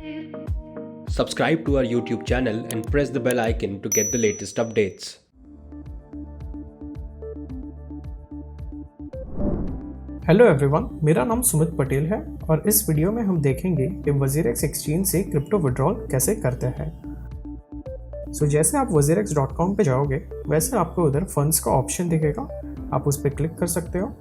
Subscribe to our YouTube channel and press the bell icon to get the latest updates. Hello everyone, मेरा नाम सुमित पटेल है और इस video में हम देखेंगे कि WazirX एक्सचेंज से क्रिप्टो विड्रॉल कैसे करते हैं। जैसे आप wazirx.com पे जाओगे वैसे आपको उधर फंड्स का ऑप्शन दिखेगा, आप उस पर क्लिक कर सकते हो।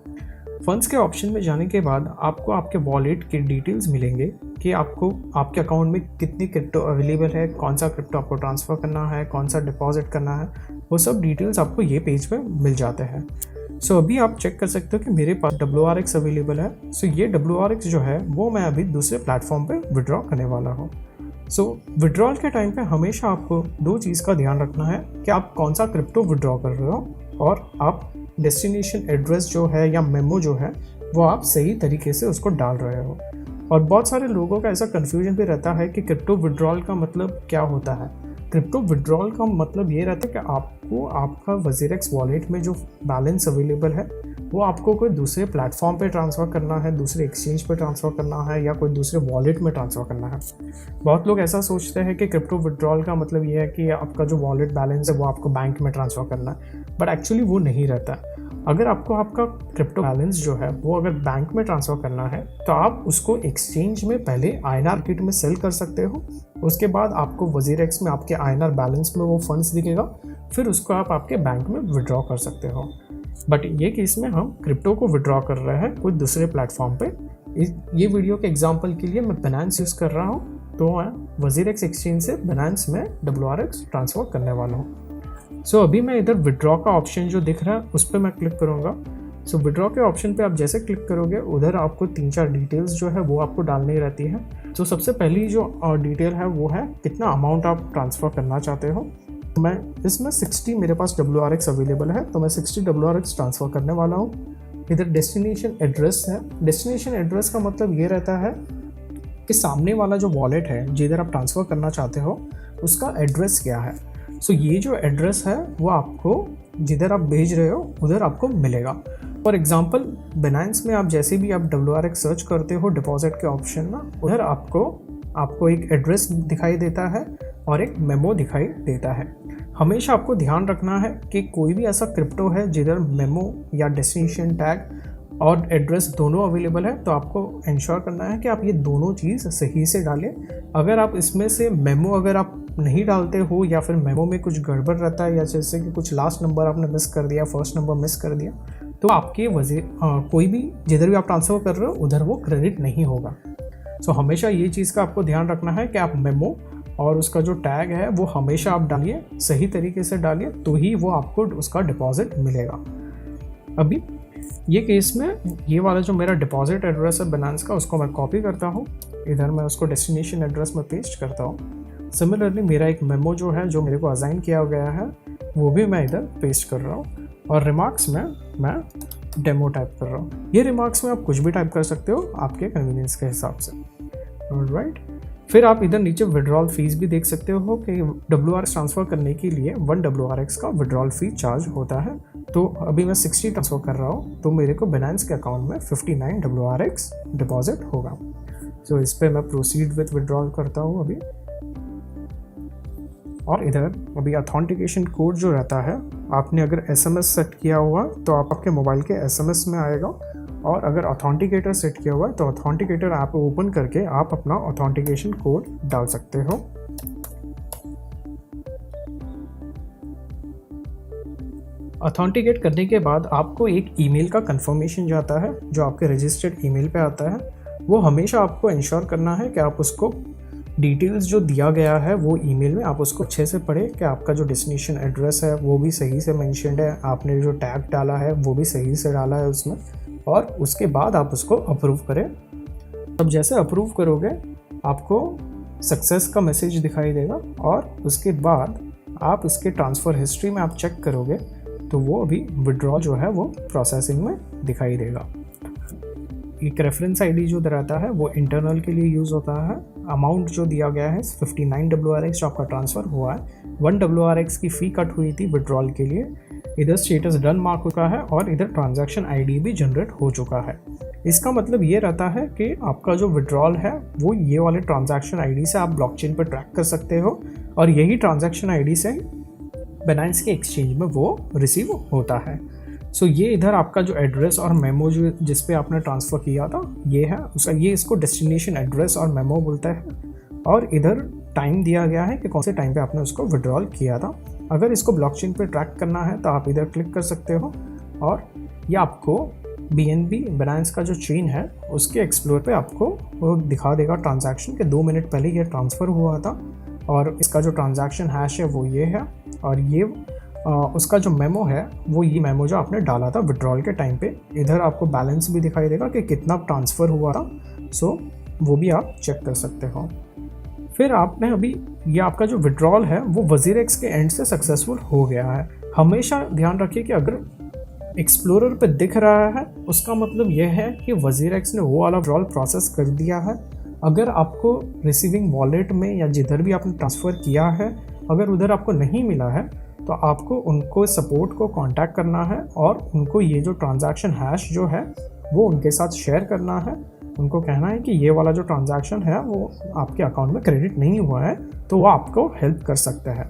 फंड्स के ऑप्शन में जाने के बाद आपको आपके वॉलेट की डिटेल्स मिलेंगे कि आपको आपके अकाउंट में कितनी क्रिप्टो अवेलेबल है, कौन सा क्रिप्टो आपको ट्रांसफ़र करना है, कौन सा डिपॉजिट करना है, वो सब डिटेल्स आपको ये पेज पे मिल जाते हैं। अभी आप चेक कर सकते हो कि मेरे पास WRX अवेलेबल है। ये WRX जो है वो मैं अभी दूसरे प्लेटफॉर्म पे विड्रॉ करने वाला हूँ। विड्रॉल के टाइम पे हमेशा आपको दो चीज़ का ध्यान रखना है कि आप कौन सा क्रिप्टो विड्रॉ कर रहे हो और आप डेस्टिनेशन एड्रेस जो है या मेमो जो है वो आप सही तरीके से उसको डाल रहे हो। और बहुत सारे लोगों का ऐसा कन्फ्यूजन भी रहता है कि क्रिप्टो विड्रॉल का मतलब क्या होता है। क्रिप्टो विड्रॉल का मतलब ये रहता है कि आपको आपका WazirX वॉलेट में जो बैलेंस अवेलेबल है वो आपको कोई दूसरे प्लेटफॉर्म पे ट्रांसफ़र करना है, दूसरे एक्सचेंज पे ट्रांसफ़र करना है या कोई दूसरे वॉलेट में ट्रांसफ़र करना है। बहुत लोग ऐसा सोचते हैं कि क्रिप्टो विड्रॉल का मतलब ये है कि आपका जो वॉलेट बैलेंस है वो आपको बैंक में ट्रांसफ़र करना है, बट एक्चुअली वो नहीं रहता। अगर आपको आपका क्रिप्टो बैलेंस जो है वो अगर बैंक में ट्रांसफ़र करना है तो आप उसको एक्सचेंज में पहले INR मार्केट में सेल कर सकते हो। उसके बाद आपको WazirX में आपके INR बैलेंस में वो फंड्स दिखेगा, फिर उसको आप आपके बैंक में विड्रॉ कर सकते हो। बट ये केस में हम क्रिप्टो को विड्रॉ कर रहे हैं कोई दूसरे प्लेटफॉर्म पे। ये वीडियो के एग्जांपल के लिए मैं Binance यूज़ कर रहा हूँ, तो मैं WazirX एक्सचेंज से Binance में WRX ट्रांसफ़र करने वाला हूँ। अभी मैं इधर विड्रॉ का ऑप्शन जो दिख रहा है उस पर मैं क्लिक करूँगा। विड्रॉ के ऑप्शन पे आप जैसे क्लिक करोगे उधर आपको 3-4 डिटेल्स जो है वो आपको डालनी रहती है। सबसे पहली जो डिटेल है वो है कितना अमाउंट आप ट्रांसफ़र करना चाहते हो। मैं इसमें 60 मेरे पास WRX अवेलेबल है, तो मैं 60 WRX ट्रांसफ़र करने वाला हूँ। इधर डेस्टिनेशन एड्रेस है। डेस्टिनेशन एड्रेस का मतलब ये रहता है कि सामने वाला जो वॉलेट है जिधर आप ट्रांसफ़र करना चाहते हो उसका एड्रेस क्या है। ये जो एड्रेस है वो आपको जिधर आप भेज रहे हो उधर आपको मिलेगा। फॉर एग्जांपल Binance में आप जैसे भी आप WRX सर्च करते हो डिपॉजिट के ऑप्शन में, उधर आपको एक एड्रेस दिखाई देता है और एक मेमो दिखाई देता है। हमेशा आपको ध्यान रखना है कि कोई भी ऐसा क्रिप्टो है जिधर मेमो या डेस्टिनेशन टैग और एड्रेस दोनों अवेलेबल है, तो आपको इंश्योर करना है कि आप ये दोनों चीज़ सही से डालें। अगर आप इसमें से मेमो अगर आप नहीं डालते हो या फिर मेमो में कुछ गड़बड़ रहता है या जैसे कि कुछ लास्ट नंबर आपने मिस कर दिया, फर्स्ट नंबर मिस कर दिया, तो आपके कोई भी जिधर भी आप ट्रांसफ़र कर रहे हो उधर वो क्रेडिट नहीं होगा। हमेशा ये चीज़ का आपको ध्यान रखना है कि आप मेमो और उसका जो टैग है वो हमेशा आप डालिए, सही तरीके से डालिए, तो ही वो आपको उसका डिपॉजिट मिलेगा। अभी ये केस में ये वाला जो मेरा डिपॉजिट एड्रेस है Binance का उसको मैं कॉपी करता हूँ, इधर मैं उसको डेस्टिनेशन एड्रेस में पेस्ट करता हूँ। सिमिलरली मेरा एक मेमो जो है जो मेरे को असाइन किया गया है वो भी मैं इधर पेस्ट कर रहा हूँ और रिमार्क्स में मैं डेमो टाइप कर रहा हूँ। ये रिमार्क्स में आप कुछ भी टाइप कर सकते हो आपके कन्वीनियंस के हिसाब से। ऑलराइट, फिर आप इधर नीचे विड्रॉल फीस भी देख सकते हो कि WRX ट्रांसफ़र करने के लिए 1 WRX का विड्रॉल फी चार्ज होता है। तो अभी मैं 60 ट्रांसफ़र कर रहा हूँ तो मेरे को Binance के अकाउंट में 59 WRX डिपॉजिट होगा। इस पर मैं प्रोसीड विथ विड्रॉल करता हूँ अभी। और इधर अभी ऑथेंटिकेशन कोड जो रहता है, आपने अगर SMS सेट किया हुआ तो आपके मोबाइल के SMS में आएगा, और अगर ऑथेंटिकेटर सेट किया हुआ है तो ऑथेंटिकेटर ऐप ओपन करके आप अपना ऑथेंटिकेशन कोड डाल सकते हो। ऑथेंटिकेट करने के बाद आपको एक ईमेल का कंफर्मेशन जाता है जो आपके रजिस्टर्ड ईमेल पे आता है। वो हमेशा आपको इंश्योर करना है कि आप उसको डिटेल्स जो दिया गया है वो ईमेल में आप उसको अच्छे से पढ़ें कि आपका जो डेस्टिनेशन एड्रेस है वो भी सही से मेंशन्ड है, आपने जो टैग डाला है वो भी सही से डाला है उसमें, और उसके बाद आप उसको अप्रूव करें। अब जैसे अप्रूव करोगे आपको सक्सेस का मैसेज दिखाई देगा और उसके बाद आप इसके ट्रांसफ़र हिस्ट्री में आप चेक करोगे तो वो अभी विड्रॉ जो है वो प्रोसेसिंग में दिखाई देगा। एक रेफरेंस आईडी जो रहता है वो इंटरनल के लिए यूज़ होता है। अमाउंट जो दिया गया है 59 WRX जो आपका ट्रांसफ़र हुआ है, 1 WRX की फ़ी कट हुई थी विड्रॉल के लिए। इधर स्टेटस डन मार्क हुआ है और इधर ट्रांजैक्शन आईडी भी जनरेट हो चुका है। इसका मतलब ये रहता है कि आपका जो विड्रॉल है वो ये वाले ट्रांजैक्शन आईडी से आप ब्लॉकचेन पर ट्रैक कर सकते हो और यही ट्रांजैक्शन आईडी से बाइनेंस के एक्सचेंज में वो रिसीव होता है। सो ये इधर आपका जो एड्रेस और मेमो जो जिस पे आपने ट्रांसफ़र किया था ये है उसका, ये इसको डेस्टिनेशन एड्रेस और मेमो बोलता है और इधर टाइम दिया गया है कि कौन से टाइम पे आपने उसको विड्रॉल किया था। अगर इसको ब्लॉकचेन पे ट्रैक करना है तो आप इधर क्लिक कर सकते हो और ये आपको BNB बाइनेंस का जो चेन है उसके एक्सप्लोर पे आपको वो दिखा देगा ट्रांजैक्शन के 2 मिनट पहले ये ट्रांसफ़र हुआ था और इसका जो ट्रांजैक्शन हैश है वो ये है और ये उसका जो मेमो है वो ये मेमो जो आपने डाला था विड्रॉल के टाइम पे। इधर आपको बैलेंस भी दिखाई देगा कि कितना ट्रांसफ़र हुआ था, सो वो भी आप चेक कर सकते हो। फिर आपने अभी ये आपका जो विड्रॉल है वो WazirX के एंड से सक्सेसफुल हो गया है। हमेशा ध्यान रखिए कि अगर एक्सप्लोरर पे दिख रहा है उसका मतलब यह है कि WazirX ने वो वाला विड्रॉल प्रोसेस कर दिया है। अगर आपको रिसीविंग वॉलेट में या जिधर भी आपने ट्रांसफ़र किया है अगर उधर आपको नहीं मिला है तो आपको उनको सपोर्ट को कांटेक्ट करना है और उनको ये जो ट्रांजैक्शन हैश जो है वो उनके साथ शेयर करना है। उनको कहना है कि ये वाला जो ट्रांजैक्शन है वो आपके अकाउंट में क्रेडिट नहीं हुआ है तो वो आपको हेल्प कर सकता है।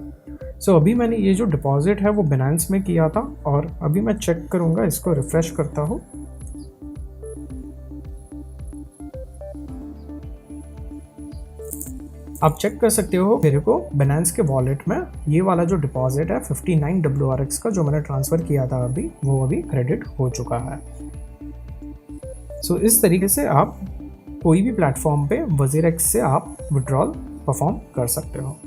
सो अभी मैंने ये जो डिपॉजिट है वो बाइनेंस में किया था और अभी मैं चेक करूँगा, इसको रिफ़्रेश करता हूँ। आप चेक कर सकते हो मेरे को बाइनेंस के वॉलेट में ये वाला जो डिपॉजिट है 59 WRX का जो मैंने ट्रांसफ़र किया था अभी वो अभी क्रेडिट हो चुका है। सो इस तरीके से आप कोई भी प्लेटफॉर्म पे WazirX से आप विड्रॉल परफॉर्म कर सकते हो।